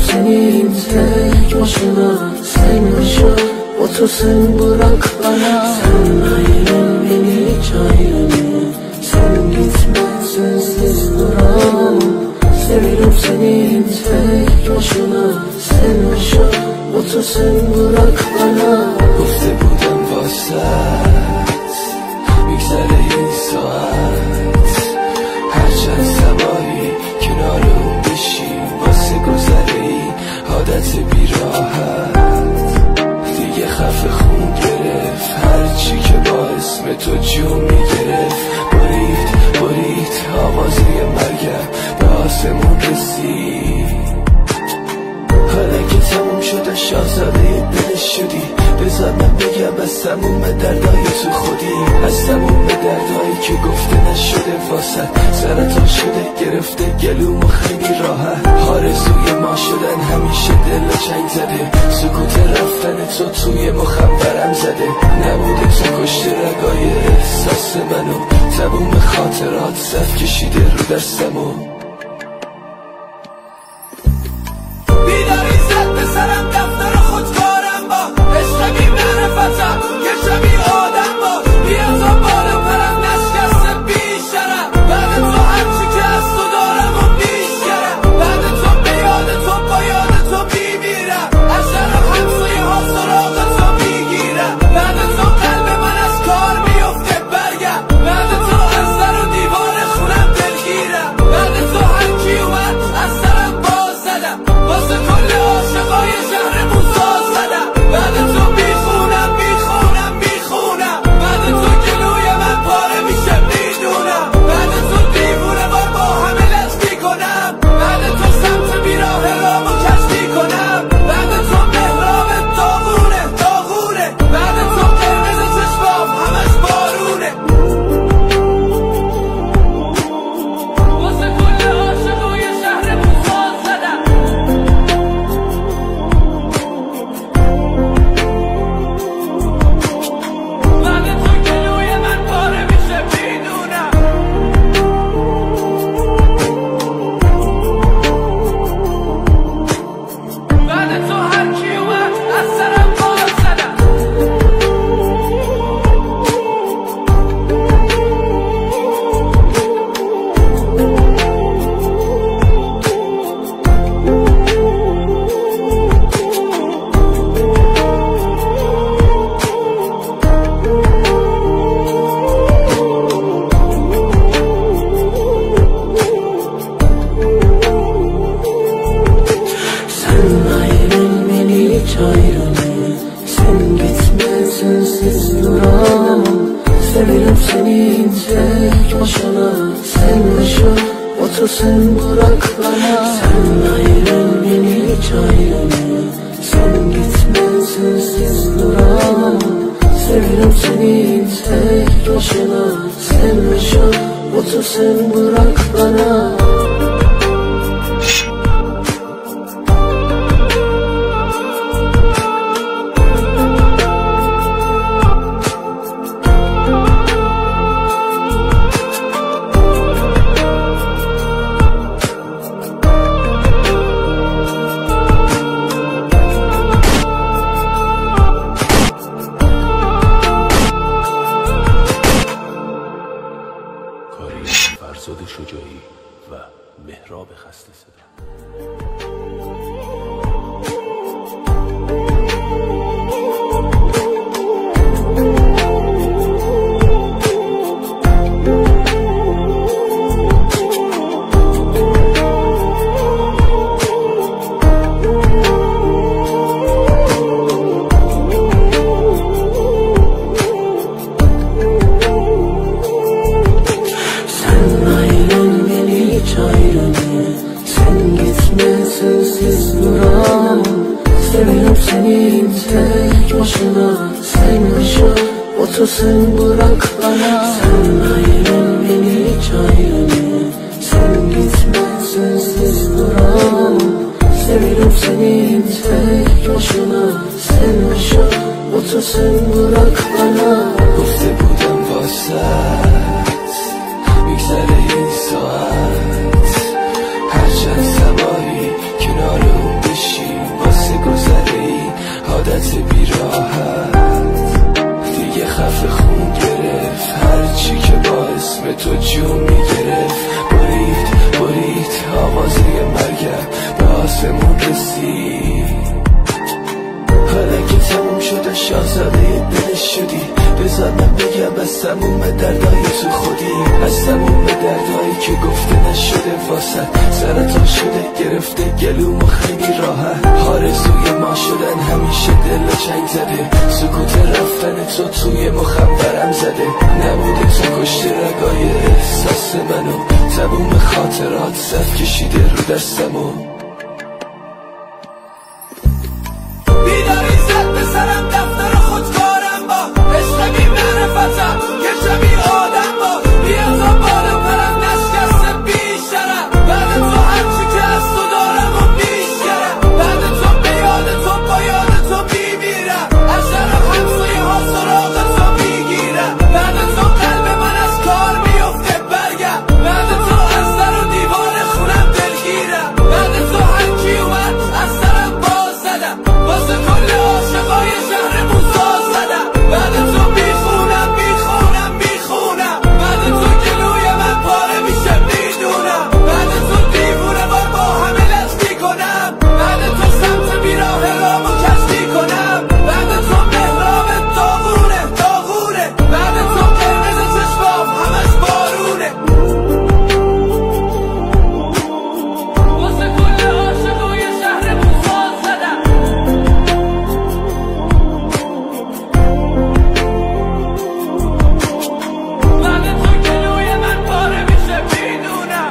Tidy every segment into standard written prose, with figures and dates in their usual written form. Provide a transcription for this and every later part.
senin tek başına. Sen yaşa, otur sen bırak bana. Sen ayrıl beni hiç ayrılma. Sen gitme sensiz duramam. Seviyorum senin tek başına. Sen yaşa, otur sen bırak bana. گفته بودم واسط میگذره این ساعت، هرچند سواری کنار اون بشیم واسه گذره این عادت بیراحت. دیگه خفه خون گرفت هرچی که با اسم تو جون میگرفت. برید آوازه مرگم به آسمون رسید. حالا که تموم شده شاهزاده دلش شدی، بذار من بگم از تموم دردای تو خودی، از تموم دردایی که گفته نشده واسد. سرطان شده گرفته گلوم و خیلی راحت. آرزوی ما شدن همیشه دل و چنگ زده. سکوت رفتن تو توی مخم برم زده. نبوده تو کشته رگای احساس منو، تموم خاطرات صف کشیده رو دستمو. سرم دفتر خودکارم با عشقمی معرفتم که شبیه آدم با بیا تا بالا پرم نشکسته بیشترم. بعد تو هرچی که از تو دارم و بیشترم. بعد تو به یاد تو با یاد تو بیمیرم. از شرم همسایه ها سراغ تو میگیرم. بعد تو قلب من از کار میفته برگم. بعد تو از در و دیوار خونم دلگیرم. بعد تو هر کی اومد از سرم باز زدم. واسه کل عاشقای شهر موسا زدم. بعد تو میخونم بعد تو گلوی من پاره میشه میدونم. بعد تو دیوونه وار با همه لج میکنم. بعد تو سمت بیراه رامو کش میکنم. بعد تو مهراب داغونه. بعد تو قرمز چشمام همش بارونه. واسه کل عاشقای شهر موسا زدم. بعد تو گلوی من پاره میشه میدونم. بعد تو هر کی اومد از سرم باز زدم. Sen ayrıl beni hiç ayrılma. Sen gitme sensiz duramam. Seviyorum senin tek başına. Sen yaşa, otur sen bırak bana. Sen ayrıl beni hiç ayrılma. Sen gitme sensiz duramam. Seviyorum senin tek başına. Sen yaşa, otur sen bırak bana. کاری فرزاد شجاعی و مهراب خسته صدا. sensiz duramam. Seviyorum senin tek başına. Sen yaşa, otur sen bırak bana. Sen ayrıl beni hiç ayrılma. Sen gitme sensiz duramam. Seviyorum senin tek başına. Sen yaşa, otur sen bırak bana. گفته بودم واسط میگذره این ساعت، هرچند سواری کنار اون حالت بیراحت دیگه خفه خون گرفت، هرچی که با اسم تو جون میگرفت. برید آوازه مرگم به آسمون رسید. حالا که تموم شده شاهزاده دلش شدی، بذار من بگم از تموم دردای تو خودی، از تموم دردایی که گفته نشده واسد. سرطان شده گرفته گلوم و خیلی راحت، آرزوی ما شدن همیشه دل و چنگ زده. سکوت رفتن تو توی مخم برم زده، نبود تو کشته رگای احساس منو، تموم خاطرات صف کشیده رو دستمو. بیداری زد به سرم دفتر خودکارم با عشق بی معرفتم که شبیه آدم با بیا تا بالا پرم نشکسته بیشترم. بعد تو هرچی که از تو دارم و بیشترم، بعد تو به یاد تو با یاد تو میمیرم، از شرم همسایه ها سراغ تو میگیرم. بعد تو قلب من از کار میفته برگم، بعد تو از در و دیوار خونم دلگیرم. بعد تو هرکی اومد از سرم باز زدم، واسه کل عاشقای شهر موساز زدم. بعد تو میخونم بعد تو گلوی من پاره میشه میدونم. بعد تو دیوونه با همه لطفی کنم، بعد تو سمت بیراه رامو کشتی کنم. بعد تو مهراب داغونه، بعد تو قرمز چشمام همش بارونه. واسه کل عاشقای شهر موساز زدم. بعد تو گلوی من پاره میشه میدونم.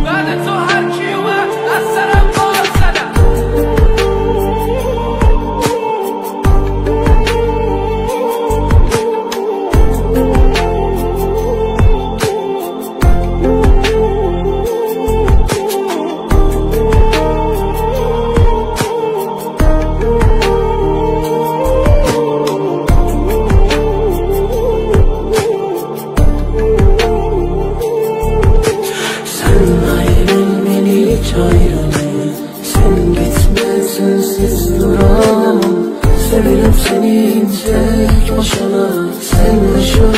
بعد تو هرکی اومد از سرم باز زدم. Sen ayrıl beni hiç ayrılma, sen gitme sensiz duramam. Severim seni tek başına, sen yaşa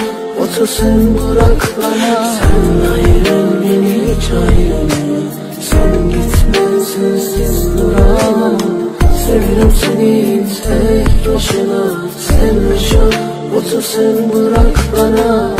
otur sen bırak bana. Sen ayrıl beni hiç ayrılma, sen gitme sensiz duramam. Severim seni tek başına, sen yaşa otur sen bırak bana.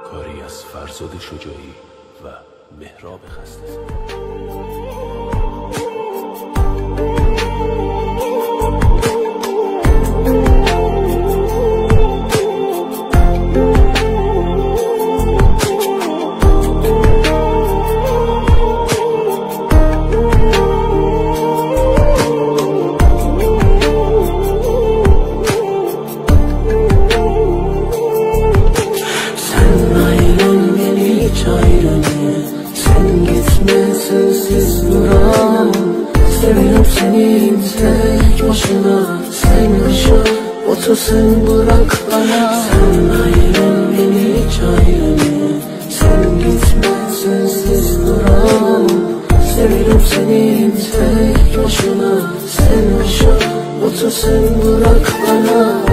کاری از فرزاد شجاعی و مهراب خسته. Sensiz duramam, severim seni tek başına, sen yaşa otur sen bırak bana. Sen ayrıl beni hiç ayrılma, sen gitme sensiz duramam. Severim seni tek başına, sen yaşa otur sen bırak bana.